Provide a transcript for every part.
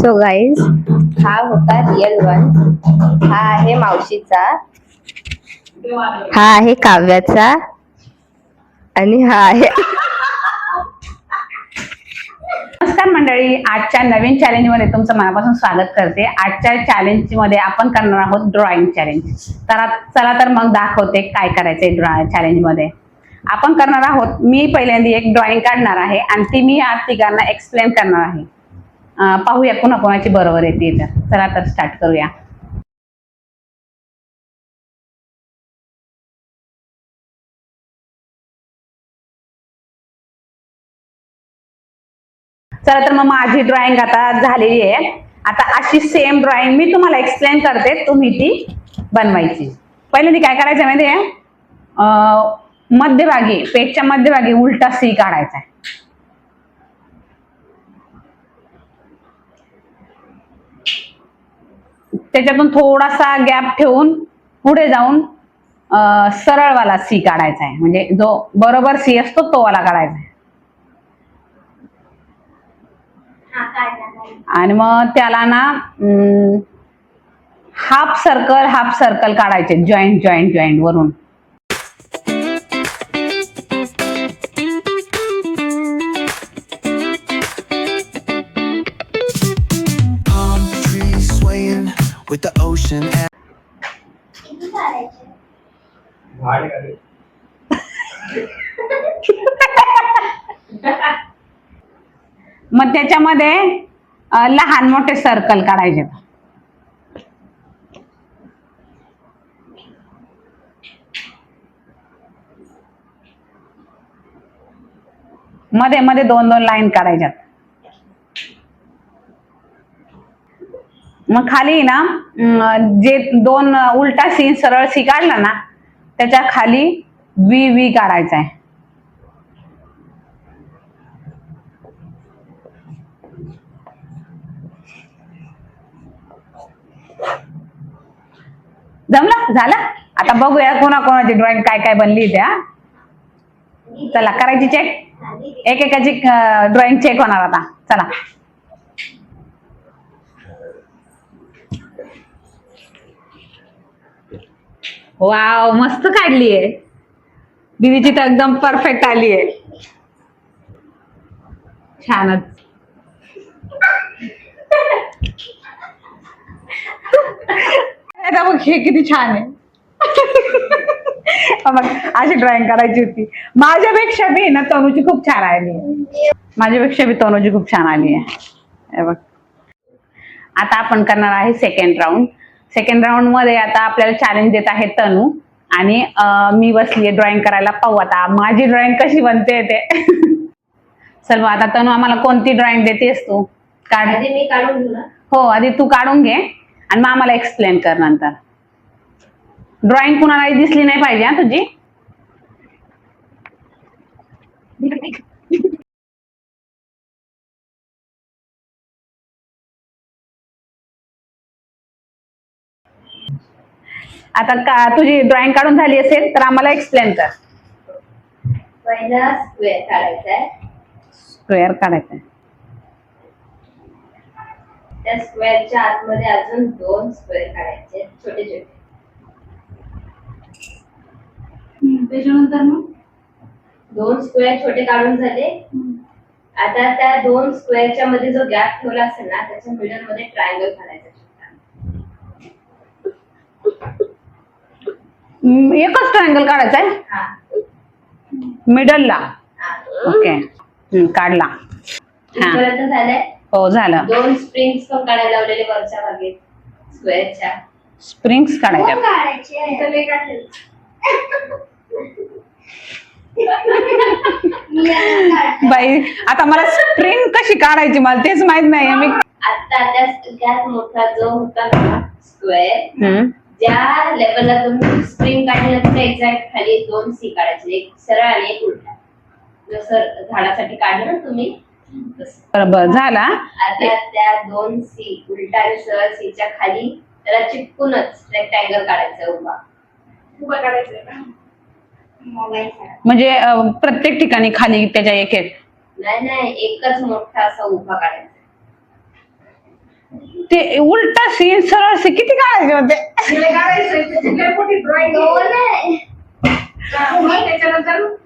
So guys, हा होता real one. हा आहे मावशीचा, हा आहे काव्याचा आणि हा आहे. नमस्कार मंडळी, आजच्या नवीन चॅलेंज मध्ये तुमचं मनापासून स्वागत करते. आजच्या चॅलेंज मध्ये आपण करणार आहोत ड्रॉइंग चॅलेंज. चला तर मग दाखवते काय करायचंय चॅलेंज मध्ये. आपण करणार आहोत, मी पहिल्यांदा एक ड्रॉइंग काढणार आहे आणि ती मी आज तिघांना एक्सप्लेन करणार आहे. पाहूया कोणाकोणाची बरोबर येते. चला तर स्टार्ट करूया. चला तर मग माझी ड्रॉइंग आता झालेली आहे. आता अशी सेम ड्रॉइंग मी तुम्हाला एक्सप्लेन करते, तुम्ही ती बनवायची. पहिल्यांदा काय करायचं माहिती आहे, मध्यभागी, पेजच्या मध्यभागी उलटा सी काढायचा आहे. त्याच्यातून थोडासा गॅप ठेवून पुढे जाऊन सरळवाला सी काढायचा आहे. म्हणजे जो बरोबर सी असतो तो वाला काढायचा आहे. आणि मग त्याला ना हाफ सर्कल काढायचे, जॉईंट वरून. With the ocean मग त्याच्यामध्ये लहान मोठे सर्कल काढायचे. मध्ये मध्ये दोन लाईन काढायच्यात. मग खाली ना जे दोन उलटा सी सरळ सी काढला ना, त्याच्या खाली वी काढायचा आहे. जमलं? झालं? आता बघूया कोणाकोणाची ड्रॉइंग काय बनली त्या. चला करायची चेक. एकेकाची ड्रॉइंग चेक होणार आता. चला. वाव, मस्त काढली आहे दीदीची तर एकदम परफेक्ट आली आहे. छानच. बघ हे किती छान आहे. बघ अशी ड्रॉइंग करायची होती. माझ्यापेक्षा बी ना तनुची खूप छान आली. माझ्यापेक्षा बी तनुची खूप छान आली आहे. बघ आता आपण करणार आहे सेकंड राऊंड. सेकंड राऊंड मध्ये आता आपल्याला चॅलेंज देत आहे तनू आणि मी बसली ड्रॉइंग करायला. पाहू आता माझी ड्रॉइंग कशी बनते ते. चल आता तनू, आम्हाला कोणती ड्रॉइंग देतेस तू? काढ. मी काढून घेऊ ना? हो, आधी तू काढून घे आणि मग आम्हाला एक्सप्लेन कर नंतर. ड्रॉइंग कुणालाही दिसली नाही पाहिजे हा तुझी. आता तुझी ड्रॉइंग काढून झाली असेल तर आम्हाला एक्सप्लेन कर. पहिला स्क्वेअर काढायचा आहे. स्क्वेअर काढायचा आहे. त्या स्क्वेअरच्या आतमध्ये अजून दोन स्क्वेअर काढायचे, छोटे छोटे. त्याच्यानंतर मग दोन स्क्वेअर छोटे काढून झाले. आता त्या दोन स्क्वेअरच्या मध्ये जो गॅप ठेवला असेल ना, त्याच्या मिडल मध्ये ट्रायंगल काढायचा. एकच ट्रायंगल काढायचा आहे मिडलला. ओके, काढला. इथपर्यंत झालंय. हो, झालं. दोन स्प्रिंग्स पण काढायला लावलेले वरच्या भागी स्क्वेअरच्या. स्प्रिंग्स काढायच्या. बाई, आता मला स्प्रिंग कशी काढायची मला तेच माहित नाही. मी आता त्यात मोठा जो होता ना स्क्वेअर, ज्या लेवलला तुम्ही स्प्रिंग काढलेला त्याच्या एक्झॅक्ट खाली दोन सी काढायचे, एक सरळ आणि एक उलटा. जसं झाडासाठी काढलं ना तुम्ही बरोबर. झाला. आता त्या दोन सी उलटा आणि सरळ सीच्या खाली त्याला चिपकूनच रेक्टँगल काढायचं. उभा काढायचं म्हणजे प्रत्येक ठिकाणी खाली त्याच्या एक नाही, एकच मोठा असा उभा काढायचा. ते उलटा सीन सरळ से किती काढायचे होते?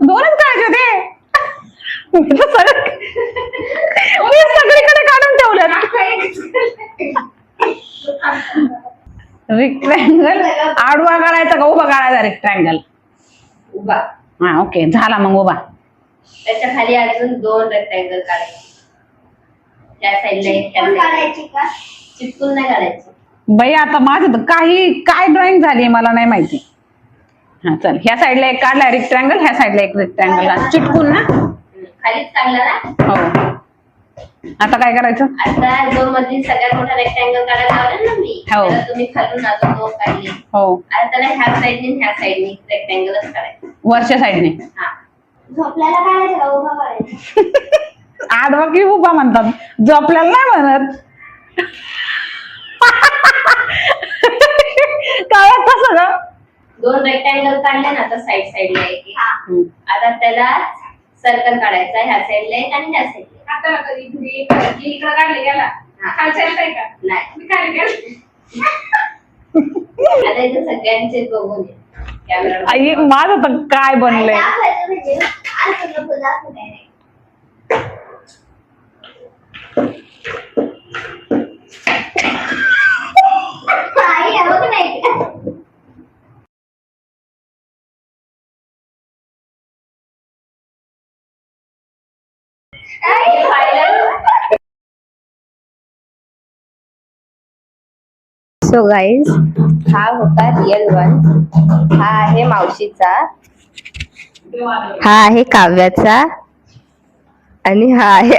दोनच काढायचे होते. मी सगळीकडे काढून ठेवलं. रेक्टँगल आडवा काढायचा का उभा काढायचा? रेक्टँगल उभा. हा ओके झाला मग उभा. त्याच्या खाली अजून 2 रेक्टँगल काढायचे. त्या साईडला एक काढायची का? चिटकून नाही काढायची. बाई आता माझं तर काही काय ड्रॉइंग झाली मला नाही माहिती. हा चल ह्या साईडला एक काढला रेक्टँगल, ह्या साईडला एक रेक्टँगल चिटकून ना. खालीच काढला ना. हो आता काय करायचं? आता जो मध्ये सगळ्यात मोठा रेक्टँगल काढायला लावला ना मी, हो. त्याला तुम्ही खालून अजून 2 काढले. हो आता त्याला ह्या साईडने रेक्टँगलच काढायचं. वरच्या साईडने. हा. झोपल्याला काढायचं का उभा काढायचं? आडवा की उभा म्हणतात, जो आपल्याला नाही म्हणत. काय आता सगळं 2 रेक्टँगल काढले ना आता साईडला एक. आता त्याला सर्कल काढायचा, ह्या साईडला एक आणि ह्या साईडला. आता इकडे काढले गेला खालच्या आहे का? नाही. मी खाली गेले. आता इथे सगळ्यांचे बघून कॅमेरा. आई माझं तर काय बनलंय. दाखवायचं म्हणजे असं नको दाखवू direct. आई आवड नाही का? सो गाईज, हा होता रिअल वन. हा आहे मावशीचा, हा आहे काव्याचा आणि हा आहे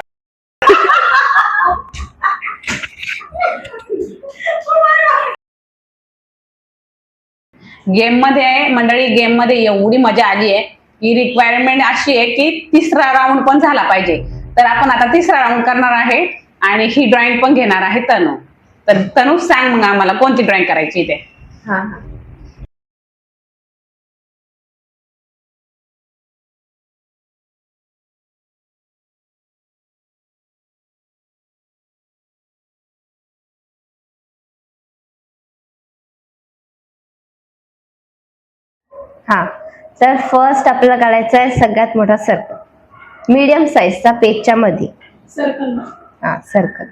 गेम मध्ये मंडळी. गेम मध्ये एवढी मजा आली आहे की रिक्वायरमेंट अशी आहे की 3रा राऊंड पण झाला पाहिजे. तर आपण आता 3रा राऊंड करणार आहे आणि ही ड्रॉइंग पण घेणार आहे तनू. तर तनू सांग मग आम्हाला कोणती ड्रॉइंग करायची ते. हा हा. तर फर्स्ट आपल्याला काढायचा आहे सगळ्यात मोठा सर्कल, मीडियम साईजचा पेजच्या मध्ये. सर्कल. हा सर्कल.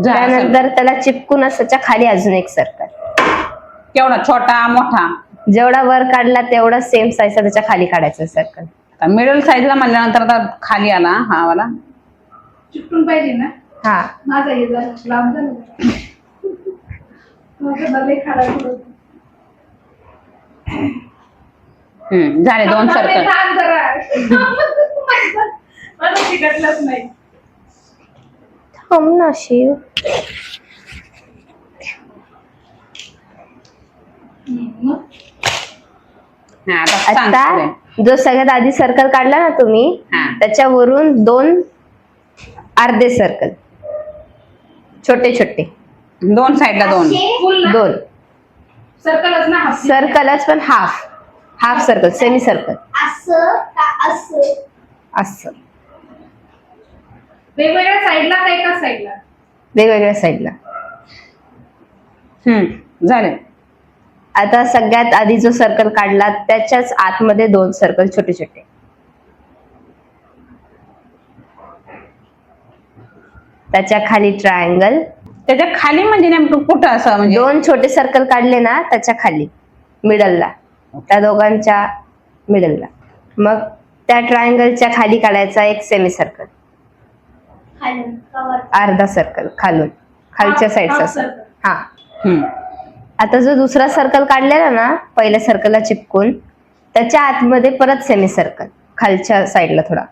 त्यानंतर त्याला चिपकून त्याच्या खाली अजून एक सर्कल. केवढा? छोटा मोठा? जेवढा वर काढला तेवढा सेम साईजचा त्याच्या खाली काढायचा सर्कल. मिडल साईजला म्हणल्यानंतर आता खाली आला हा वाला. चिपटून पाहिजे ना. हा माझा हे जरा लांब झालं. माझं भले काढायचं. झाले 2 सर्कल. मला शिकतलंच नाही. थांब ना शिव. हा आता सांग आता पुढे. जो सगळ्यात आधी सर्कल काढला ना तुम्ही, हा. त्याच्यावरून 2 अर्धे सर्कल, छोटे छोटे 2 साईडला 2. फुल ना. 2 सर्कलच ना. हाफ सर्कलच पण हाफ सर्कल, सेमी सर्कल असं का असं? असं वेगवेगळ्या साईडला का एकाच साईडला? वेगवेगळ्या साईडला. झाले. आता सगळ्यात आधी जो सर्कल काढला त्याच्याच आतमध्ये 2 सर्कल छोटे छोटे. त्याच्या खाली ट्रायंगल. त्याच्या खाली म्हणजे नेमकं कुठं असं म्हणजे? 2 छोटे सर्कल काढले ना त्याच्या खाली मिडलला, त्या दोघांच्या मिडलला. मग त्या ट्रायंगलच्या खाली काढायचा एक सेमी सर्कल, अर्धा सर्कल खालून, खालच्या साईडचा सर्कल. हा. आता जो दुसरा सर्कल काढलेला ना पहिल्या सर्कलला चिपकून, त्याच्या आतमध्ये परत सेमी सर्कल खालच्या साईडला थोडा.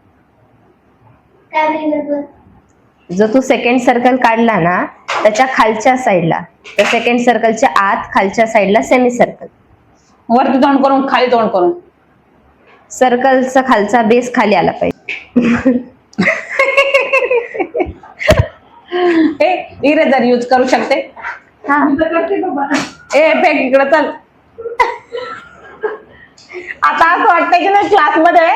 जो तू सेकंड सर्कल काढला ना त्याच्या खालच्या साईडला, त्या सेकंड सर्कलच्या आत खालच्या साईडला सेमी सर्कल. वरती तोंड करून खाली तोंड करून. सर्कलचा खालचा बेस खाली आला पाहिजे. इरेजर यूज करू शकते. हा करते बाबा. फेक इकडं चल. आता असं वाटतंय की क्लास मध्ये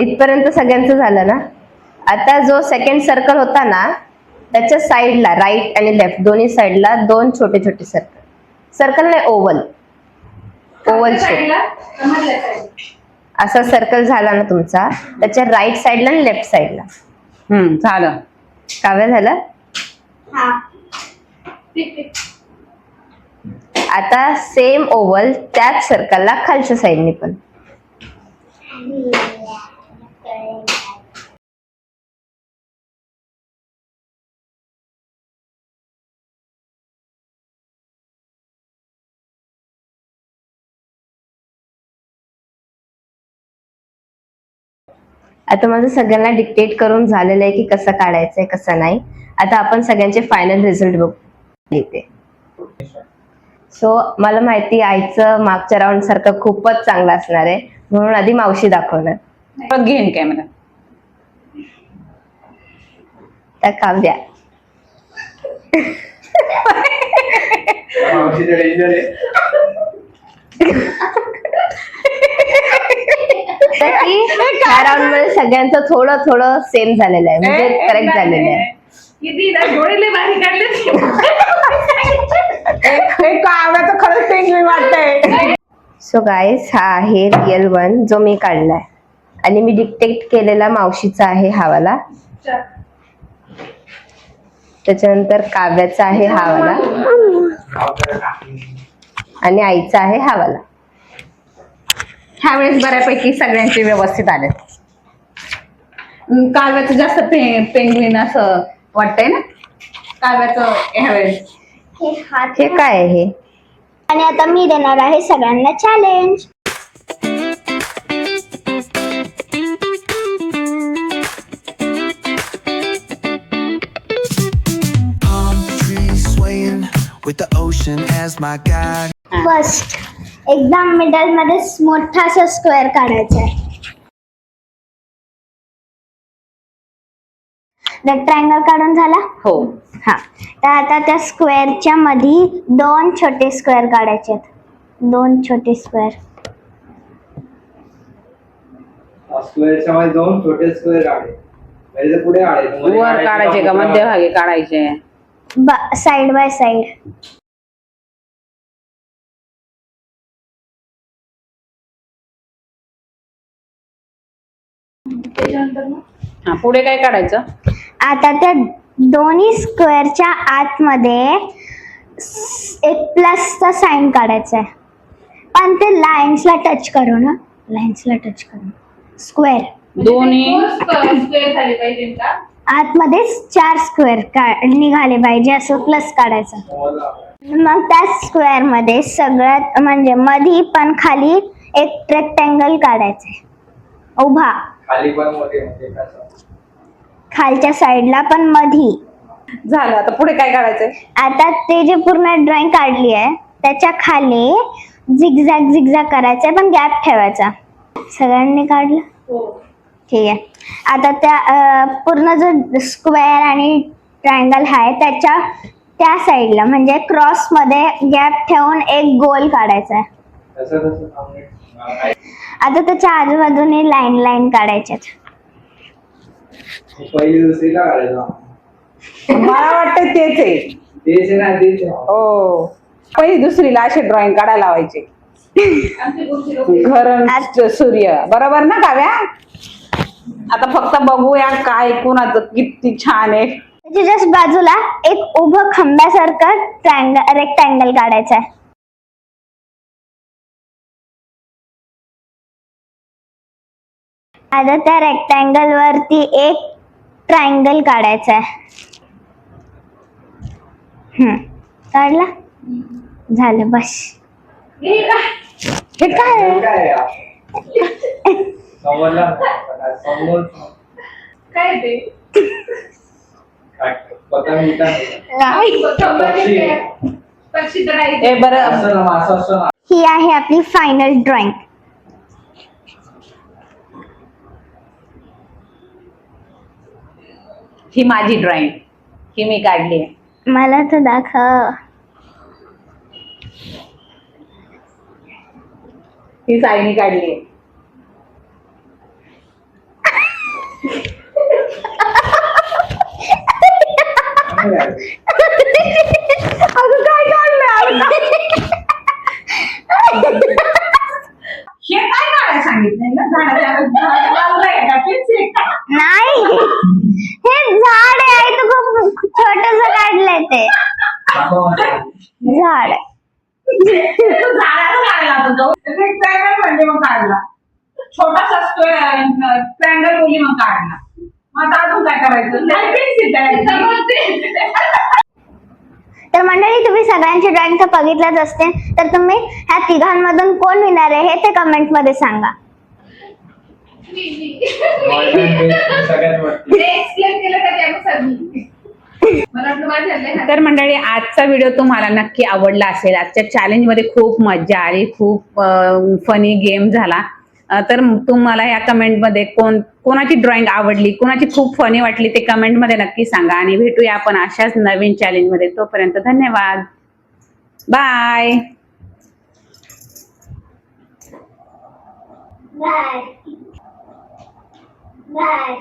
इथपर्यंत सगळ्यांचं झालं ना. आता जो सेकंड सर्कल होता ना त्याच्या साईडला राईट आणि लेफ्ट दोन्ही साईडला 2 छोटे छोटे सर्कल नाही ओव्हल शेप साईडला मधल्या साईडला असा सर्कल झाला ना तुमचा त्याच्या राईट साईडला आणि लेफ्ट साईडला. झालं. काव्या झालं. ठीक ठीक. आता सेम ओव्हल त्याच सर्कलला खालच्या साईडने पण. आता माझं सगळ्यांना डिक्टेट करून झालेलं आहे की कसं काढायचंय कसं नाही. आता आपण सगळ्यांचे फायनल रिझल्ट बघ येते. सो मला माहिती आईचं मागच्या राऊंड सारखं खूपच चांगलं असणार आहे म्हणून आधी मावशी दाखवणार. परत घेईन कॅमेरा. त्या काव्या ह्या राऊंड मध्ये सगळ्यांचं थोडं थोडं सेम झालेलं आहे म्हणजे करेक्ट झालेलं आहे. किती डोळे भारी काढले. काव्याचं खरंच पेंगविन वाटतंय. सो गाईज हा आहे रिअल वन जो मी काढलाय आणि मी डिक्टेट केलेला मावशीचा आहे हा वाला. त्याच्यानंतर काव्याचा आहे हा वाला आणि आईचा आहे हा वाला. ह्यावेळेस बऱ्यापैकी सगळ्यांचे व्यवस्थित आले. काव्याचं जास्त पेंगविन असं वाटतंय ना काव्याचं ह्यावेळेस. हे काय आहे हे. आणि आता मी देणार आहे सगळ्यांना challenge. Palm trees swaying with the ocean as my guide. First एकदम मिडल मध्ये मोठा असा स्क्वेअर काढायचा आहे. रेक्टँगल काढून झाला. हो. हा तर आता त्या स्क्वेअरच्या मध्ये 2 छोटे स्क्वेअर काढायचे आहेत. 2 छोटे स्क्वेअर. स्क्वेअरच्या मध्ये 2 छोटे स्क्वेअर काढे. म्हणजे ते पुढे काढायचे. वर काढायचे का मध्यभागी काढायचे. Side by side. हा पुढे काय काढायचं. आता त्या दोन्ही स्क्वेअरच्या आतमध्ये एक प्लसचा साइन काढायचा आहे पण ते लाईन्सला टच करू ना. लाईन्सला टच करू. स्क्वेअर दोन्ही स्क्वेअर झाले पाहिजे का. आतमध्ये 4 स्क्वेअर निघाले पाहिजे असं प्लस काढायचं. मग त्या स्क्वेअर मध्ये सगळ्यात म्हणजे मधी पण खाली एक रेक्टँगल काढायचंय उभा. खाली पण मोठे म्हणजे कसं. खालच्या साईडला पण मधी. झालं. आता पुढे काय काढायचंय. आता ते जे पूर्ण ड्रॉइंग काढली आहे त्याच्या खाली झिगझॅग करायचंय पण गॅप ठेवायचा. सगळ्यांनी काढलं. ठीक आहे. आता त्या पूर्ण जो स्क्वेअर आणि ट्रायंगल आहे त्याच्या त्या साईडला म्हणजे क्रॉस मध्ये गॅप ठेवून एक गोल काढायचा आहे. आता त्याच्या आजूबाजूने लाईन काढायच्यात. पहिली दुसरीला काढायचं. मला वाटतं तेच आहे. तेच ना तेच. हो पहिली दुसरीला असे ड्रॉइंग काढायला लावायचे. घर सूर्य बरोबर ना काव्या. आता फक्त बघूया काय कुणाचं किती छान आहे. त्याच्या जस्ट बाजूला एक उभं खंब्यासारखं रेक्टँगल काढायचं आहे. आता त्या रेक्टँगल वरती एक ट्रायंगल काढायचा आहे. काढला. झालं बस. हे काय काय ते पक्षी तर आहे. बरं. ही आहे आपली फायनल ड्रॉइंग. ही माझी ड्रॉइंग ही मी काढली आहे. मला तर दाखव. ही साईनी काढली आहे. अजून काय काढलं हे काय काढायला सांगितलंय ना झाडाच्या बाजूला आहे का? तेच आहे का? नाही, हे झाड आहे तर खूप छोटस काढलंय ते झाड. झाडाला काढला तो रेक्टँगल म्हणजे मग काढला, छोटासा ट्रँगल बोली मग काढला. मग आता अजून काय करायचं? नाही, pencil द्यायची. तर मंडळी, तुम्ही सगळ्यांची ड्रॉइंग तर बघितलंच असते, तर तुम्ही ह्या तिघांमधून कोण विनर आहे हे ते कमेंट मध्ये सांगा. सगळ्यात वरती. ते एक्सप्लेन केलं का त्यानुसार मी. मला वाटलं माझ्या हातले तर मंडळी, आजचा व्हिडिओ तुम्हाला नक्की आवडला असेल. आजच्या चॅलेंज मध्ये खूप मजा आली, खूप फनी गेम झाला. तर तुम्हाला या कमेंट मध्ये कोणाची ड्रॉइंग आवडली, कोणाची खूप फनी वाटली ते कमेंट मध्ये नक्की सांगा. आणि भेटूया आपण अशाच नवीन चॅलेंज मध्ये. तोपर्यंत धन्यवाद, बाय. Bye bye.